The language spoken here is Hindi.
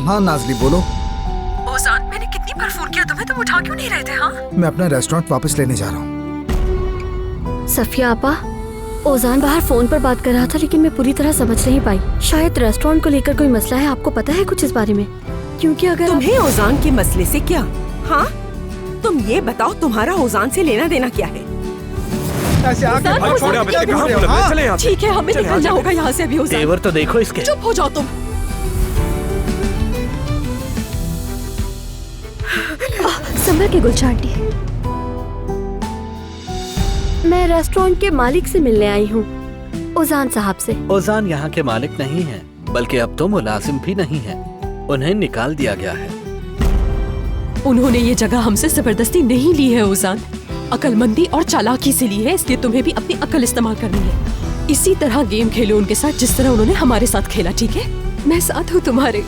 हाँ नाज़ली बोलो। ओज़ान, मैंने कितनी बार फोन किया तुम्हें, तुम उठा क्यों नहीं रहे थे? हाँ, मैं अपना रेस्टोरेंट वापस लेने जा रहा हूँ। सफिया आपा, ओज़ान बाहर फोन पर बात कर रहा था लेकिन मैं पूरी तरह समझ नहीं पाई। शायद रेस्टोरेंट को लेकर कोई मसला है। आपको पता है कुछ इस बारे में? क्योंकि अगर तुम्हें ओज़ान के मसले से क्या? हाँ, तुम ये बताओ तुम्हारा ओज़ान से लेना देना क्या है? ठीक है, हमें निकलना होगा यहाँ से अभी। ओज़ान, तेवर तो देखो इसके। चुप हो जाओ तुम। संभल के गुलशन आंटी, मैं रेस्टोरेंट के मालिक से मिलने आई हूँ, ओज़ान साहब से। ओज़ान यहाँ के मालिक नहीं है, बल्कि अब तो मुलाजिम भी नहीं है, उन्हें निकाल दिया गया है। उन्होंने ये जगह हमसे जबरदस्ती नहीं ली है ओज़ान, अकलमंदी और चालाकी से ली है, इसलिए तुम्हें भी अपनी अकल इस्तेमाल करनी है। इसी तरह गेम खेलो उनके साथ जिस तरह उन्होंने हमारे साथ खेला, ठीक है? मैं साथ हूँ तुम्हारे।